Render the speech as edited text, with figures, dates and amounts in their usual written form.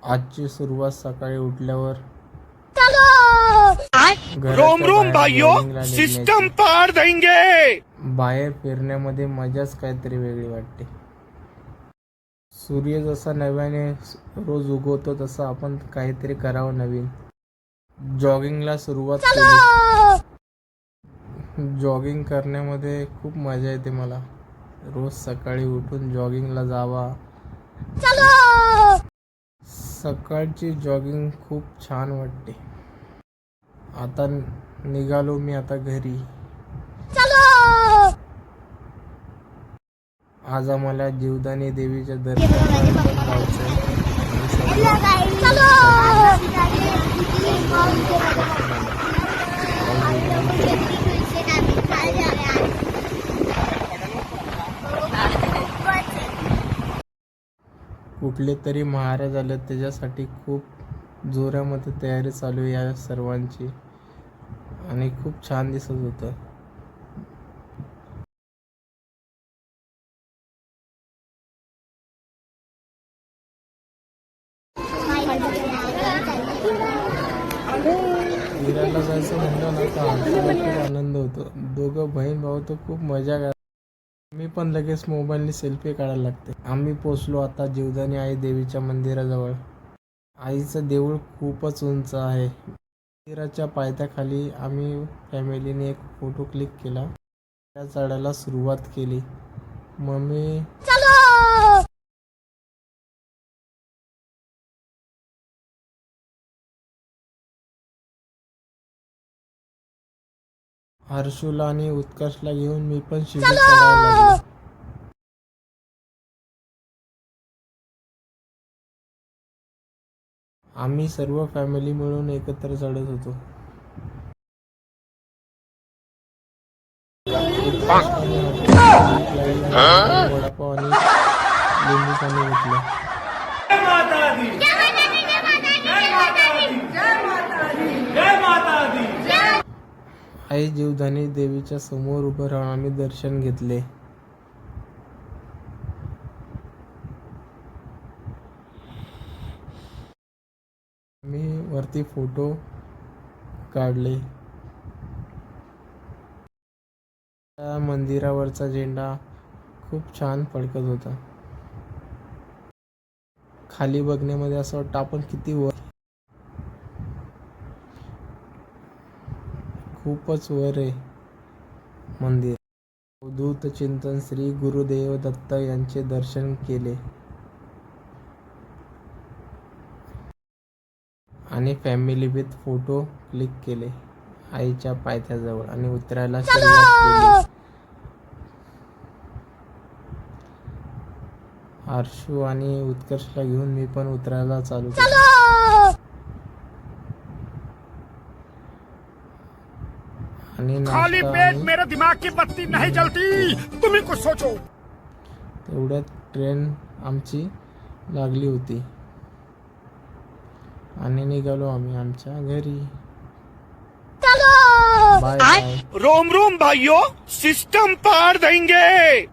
आजची सुरुवात सकाळी उठल्यावर रोम रोम भाइयों, सिस्टम पार देंगे. बाहेर फिरण्यामध्ये मजाच काहीतरी वेगळी वाटते. सूर्य जसा नव्याने रोज उगवतो तसं आपण काहीतरी करावं नवीन. जॉगिंगला सुरुवात केली. जॉगिंग करण्यामध्ये खूप मजा येते मला. रोज सकाळी उठून जॉगिंगला जावा. सकाळची जॉगिंग खूप छान वाटते. आता निघालो मी आता घरी. आज आम्हाला जीवदानी देवीच्या दर्शनाला जायचं. कुठले तरी महाराज आले त्याच्यासाठी खूप जोरामध्ये तयारी चालू आहे या सर्वांची आणि खूप छान दिसत होतं. फिरायला जायचं म्हणलं ना तर आमच्याला खूप आनंद होतो. दोघं बहीण भाऊ तर खूप मजा करा. मी पण लगेच मोबाईलने सेल्फी काढायला लागते. आम्ही पोचलो आता जीवदानी आई देवीच्या मंदिराजवळ. आईचं देऊळ खूपच उंच आहे. मंदिराच्या पायथ्याखाली आम्ही फॅमिलीने एक फोटो क्लिक केला. त्या चढायला सुरुवात केली. मम्मी हर्षूला आणि उत्कर्षला घेऊन मी पण शिडी चढायला लागलो. आम्ही सर्व फॅमिली मिळून एकत्र चढत होतो. वडापाव आणि लिंबू पाणी घेतलं. आई जीवदानी देवीच्या समोर उभं राहून आम्ही दर्शन घेतले. आम्ही वरती फोटो काढले. त्या मंदिरावरचा झेंडा खूप छान फडकत होता. खाली बघण्यामध्ये असं वाटतं आपण किती वर, खूपच वर आहे मंदिर. अवधूत चिंतन श्री गुरुदेव दत्त यांचे दर्शन केले आणि फॅमिली विथ फोटो क्लिक केले आईच्या पायथ्याजवळ आणि उतरायला सुरुवात केली. हर्षू आणि उत्कर्षला घेऊन मी पण उतरायला चालू केलं. आणि खाली पेट मेरे दिमाग की बत्ती नहीं जलती. तुम्ही कुछ सोचो. तेवढ्यात ट्रेन आमची लागली होती आणि निघालो आम्ही आमच्या घरी. Bye bye. रोम रोम भाइयों, सिस्टम पार देंगे.